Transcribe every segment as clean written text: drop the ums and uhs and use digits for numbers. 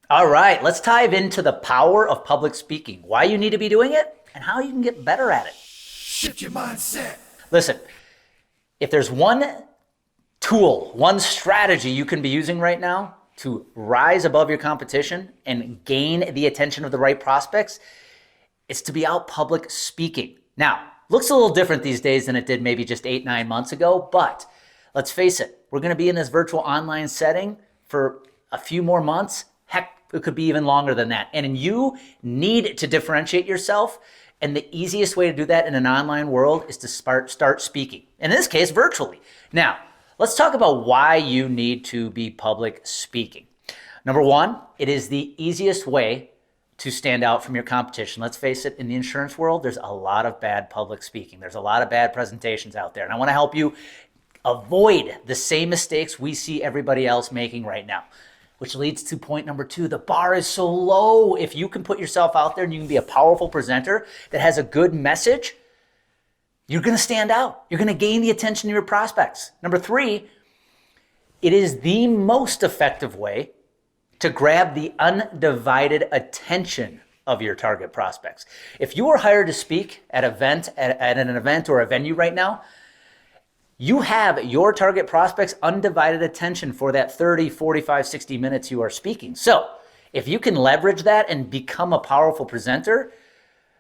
All right, let's dive into the power of public speaking, why you need to be doing it, and how you can get better at it. Shift your mindset. Listen, if there's one tool, one strategy you can be using right now to rise above your competition and gain the attention of the right prospects, it's to be out public speaking. Now, looks a little different these days than it did maybe just 8, 9 months ago, but let's face it, we're going to be in this virtual online setting for a few more months. Heck, it could be even longer than that. And you need to differentiate yourself. And the easiest way to do that in an online world is to start speaking. In this case, virtually. Now, let's talk about why you need to be public speaking. Number one, it is the easiest way to stand out from your competition. Let's face it, in the insurance world, there's a lot of bad public speaking. There's a lot of bad presentations out there. And I want to help you avoid the same mistakes we see everybody else making right now. Which leads to point number two, the bar is so low. If you can put yourself out there and you can be a powerful presenter that has a good message, you're going to stand out. You're going to gain the attention of your prospects. Number three, it is the most effective way to grab the undivided attention of your target prospects. If you are hired to speak at an event or a venue right now, you have your target prospects' undivided attention for that 30, 45, 60 minutes you are speaking. So if you can leverage that and become a powerful presenter,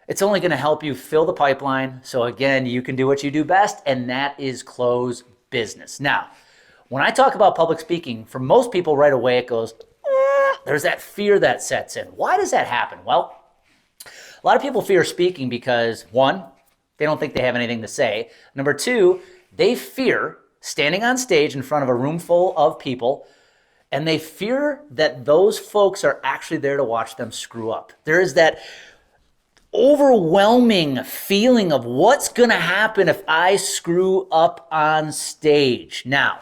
it's only going to help you fill the pipeline. So again, you can do what you do best, and that is close business. Now, when I talk about public speaking, for most people right away it goes, there's that fear that sets in. Why does that happen? Well, a lot of people fear speaking because, one, they don't think they have anything to say. Number two, they fear standing on stage in front of a room full of people, and they fear that those folks are actually there to watch them screw up. There is that overwhelming feeling of what's going to happen if I screw up on stage. Now,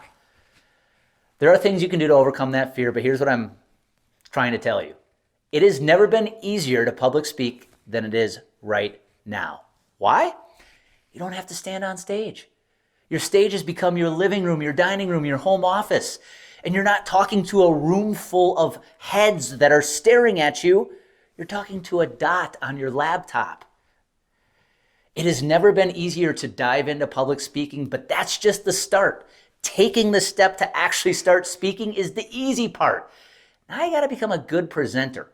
there are things you can do to overcome that fear, but here's what I'm trying to tell you. It has never been easier to public speak than it is right now. Why? You don't have to stand on stage. Your stage has become your living room, your dining room, your home office, and you're not talking to a room full of heads that are staring at you. You're talking to a dot on your laptop. It has never been easier to dive into public speaking, but that's just the start. Taking the step to actually start speaking is the easy part. Now you got to become a good presenter.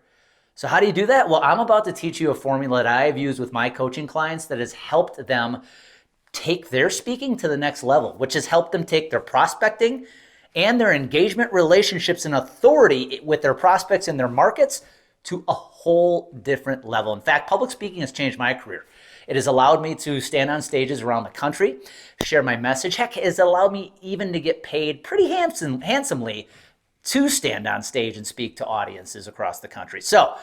So how do you do that? Well, I'm about to teach you a formula that I've used with my coaching clients that has helped them take their speaking to the next level, which has helped them take their prospecting and their engagement, relationships, and authority with their prospects in their markets to a whole different level. In fact, public speaking has changed my career. It has allowed me to stand on stages around the country, share my message. Heck, it has allowed me even to get paid pretty handsomely to stand on stage and speak to audiences across the country. So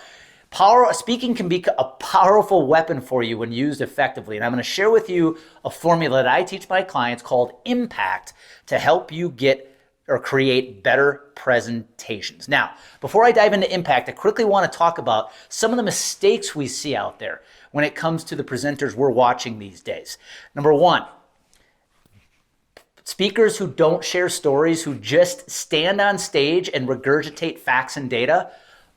speaking can be a powerful weapon for you when used effectively. And I'm going to share with you a formula that I teach my clients called Impact to help you get or create better presentations. Now, before I dive into Impact, I quickly want to talk about some of the mistakes we see out there when it comes to the presenters we're watching these days. Number one, speakers who don't share stories, who just stand on stage and regurgitate facts and data.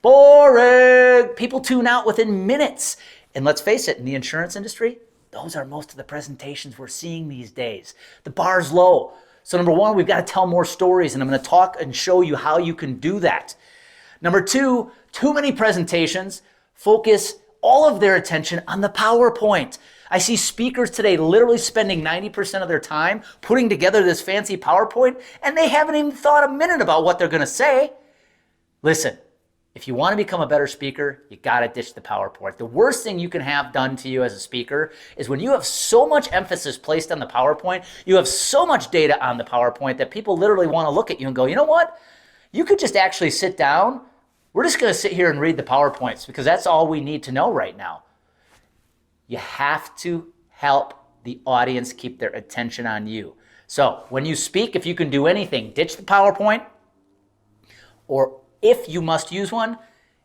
Boring! People tune out within minutes. And let's face it, in the insurance industry, those are most of the presentations we're seeing these days. The bar's low. So number one, we've got to tell more stories, and I'm going to talk and show you how you can do that. Number two, too many presentations focus all of their attention on the PowerPoint. I see speakers today literally spending 90% of their time putting together this fancy PowerPoint, and they haven't even thought a minute about what they're going to say. Listen, if you want to become a better speaker, you got to ditch the PowerPoint. The worst thing you can have done to you as a speaker is when you have so much emphasis placed on the PowerPoint, you have so much data on the PowerPoint that people literally want to look at you and go, you know what? You could just actually sit down. We're just going to sit here and read the PowerPoints because that's all we need to know right now. You have to help the audience keep their attention on you. So when you speak, if you can do anything, ditch the PowerPoint, or if you must use one,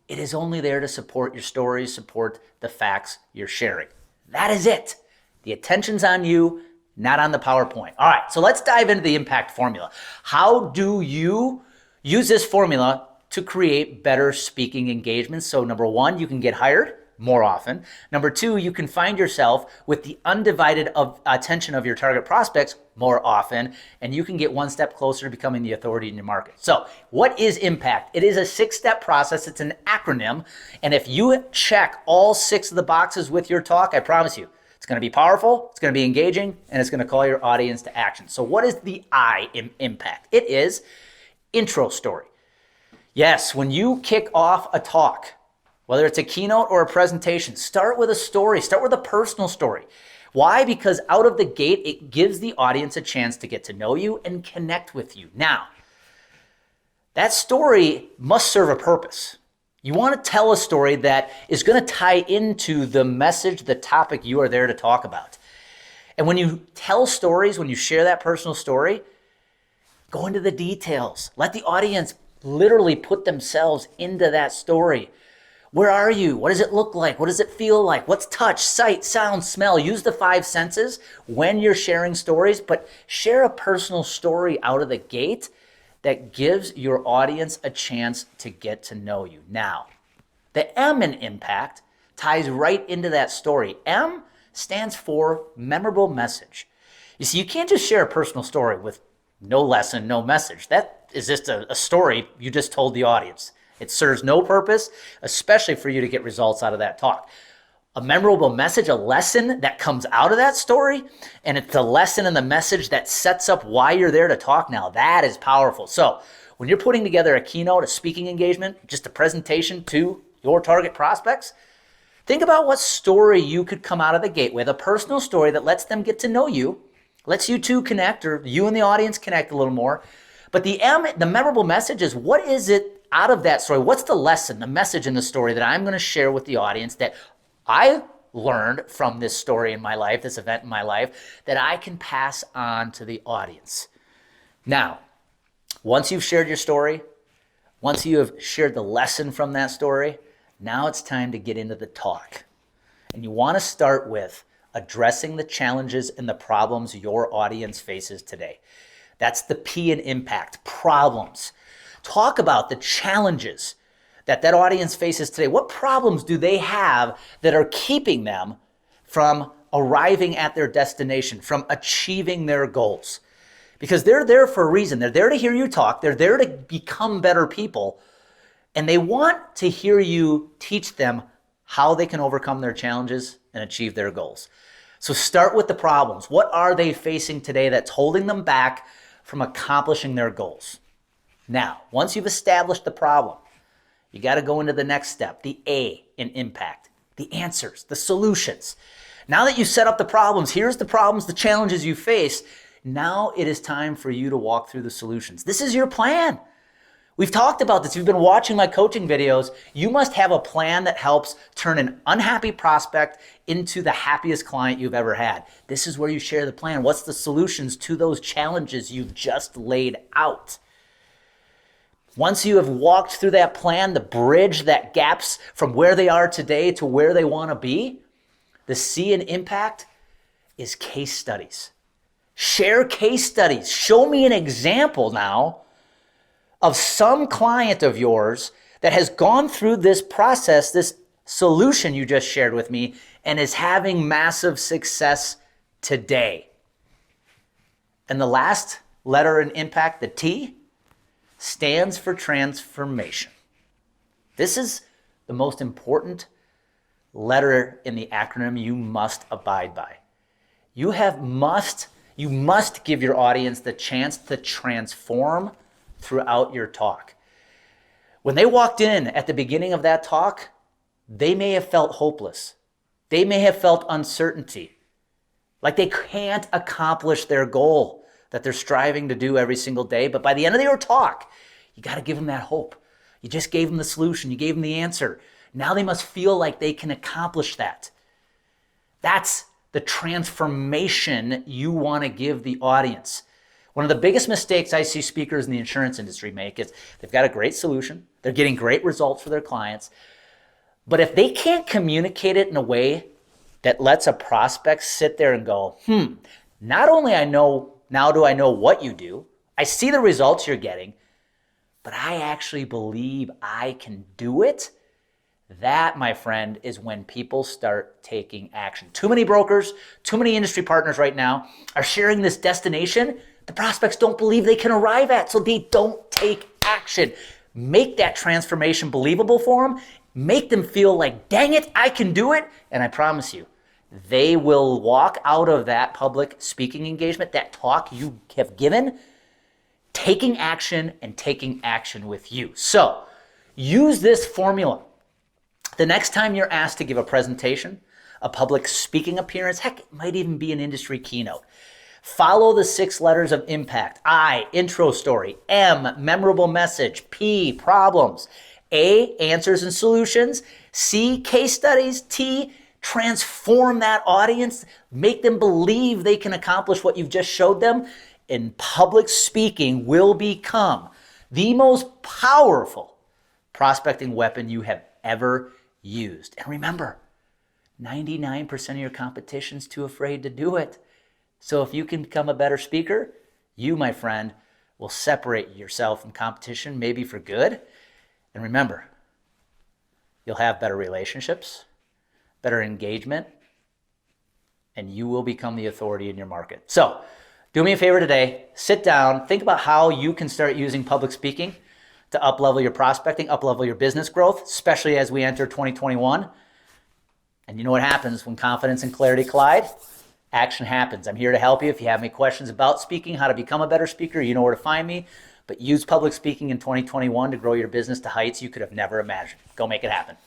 it is only there to support your stories, support the facts you're sharing. That is it. The attention's on you, not on the PowerPoint. All right, so let's dive into the impact formula. How do you use this formula to create better speaking engagements. So number one, you can get hired more often. Number two, you can find yourself with the undivided attention of your target prospects more often, and you can get one step closer to becoming the authority in your market. So what is impact? It is a 6-step process. It's an acronym. And if you check all 6 of the boxes with your talk, I promise you, it's going to be powerful, it's going to be engaging, and it's going to call your audience to action. So what is the I in impact? It is intro story. Yes, when you kick off a talk, whether it's a keynote or a presentation, start with a story, start with a personal story. Why? Because out of the gate, it gives the audience a chance to get to know you and connect with you. Now, that story must serve a purpose. You want to tell a story that is going to tie into the message, the topic you are there to talk about. And when you tell stories, when you share that personal story, go into the details. Let the audience literally put themselves into that story. Where are you? What does it look like? What does it feel like? What's touch, sight, sound, smell? Use the 5 senses when you're sharing stories, but share a personal story out of the gate that gives your audience a chance to get to know you. Now, the M in impact ties right into that story. M stands for memorable message. You see, you can't just share a personal story with no lesson, no message. That is just a story you just told the audience. It serves no purpose, especially for you to get results out of that talk. A memorable message, a lesson that comes out of that story, and it's the lesson and the message that sets up why you're there to talk now. That is powerful. So when you're putting together a keynote, a speaking engagement, just a presentation to your target prospects, think about what story you could come out of the gate with, a personal story that lets them get to know you, lets you two connect, or you and the audience connect a little more. But the M, the memorable message is, what is it out of that story? What's the lesson, the message in the story that I'm going to share with the audience that I learned from this story in my life, this event in my life, that I can pass on to the audience? Now, once you've shared your story, once you have shared the lesson from that story, now it's time to get into the talk. And you want to start with addressing the challenges and the problems your audience faces today. That's the P in impact, problems. Talk about the challenges that audience faces today. What problems do they have that are keeping them from arriving at their destination, from achieving their goals? Because they're there for a reason. They're there to hear you talk. They're there to become better people. And they want to hear you teach them how they can overcome their challenges and achieve their goals. So start with the problems. What are they facing today that's holding them back from accomplishing their goals? Now, once you've established the problem, you got to go into the next step, the A in impact, the answers, the solutions. Now that you set up the problems, here's the problems, the challenges you face. Now it is time for you to walk through the solutions. This is your plan. We've talked about this. If you've been watching my coaching videos, you must have a plan that helps turn an unhappy prospect into the happiest client you've ever had. This is where you share the plan. What's the solutions to those challenges you've just laid out? Once you have walked through that plan, the bridge that gaps from where they are today to where they want to be, the C in impact is case studies. Share case studies. Show me an example now of some client of yours that has gone through this process, this solution you just shared with me, and is having massive success today. And the last letter in impact, the T, stands for transformation. This is the most important letter in the acronym you must abide by. You must give your audience the chance to transform throughout your talk. When they walked in at the beginning of that talk, they may have felt hopeless. They may have felt uncertainty, like they can't accomplish their goal that they're striving to do every single day. But by the end of your talk, you got to give them that hope. You just gave them the solution. You gave them the answer. Now they must feel like they can accomplish that. That's the transformation you want to give the audience. One of the biggest mistakes I see speakers in the insurance industry make is they've got a great solution. They're getting great results for their clients. But if they can't communicate it in a way that lets a prospect sit there and go, not only now do I know what you do, I see the results you're getting, but I actually believe I can do it. That, my friend, is when people start taking action. Too many brokers, too many industry partners right now are sharing this destination the prospects don't believe they can arrive at, so they don't take action. Make that transformation believable for them. Make them feel like, dang it, I can do it. And I promise you, they will walk out of that public speaking engagement, that talk you have given, taking action and taking action with you. So use this formula. The next time you're asked to give a presentation, a public speaking appearance, heck, it might even be an industry keynote. Follow the 6 letters of impact. I, intro story. M, memorable message. P, problems. A, answers and solutions. C, case studies. T, transform that audience. Make them believe they can accomplish what you've just showed them. And public speaking will become the most powerful prospecting weapon you have ever used. And remember, 99% of your competition's too afraid to do it. So if you can become a better speaker, you, my friend, will separate yourself from competition, maybe for good. And remember, you'll have better relationships, better engagement, and you will become the authority in your market. So do me a favor today, sit down, think about how you can start using public speaking to up-level your prospecting, up-level your business growth, especially as we enter 2021. And you know what happens when confidence and clarity collide? Action happens. I'm here to help you. If you have any questions about speaking, how to become a better speaker, you know where to find me. But use public speaking in 2021 to grow your business to heights you could have never imagined. Go make it happen.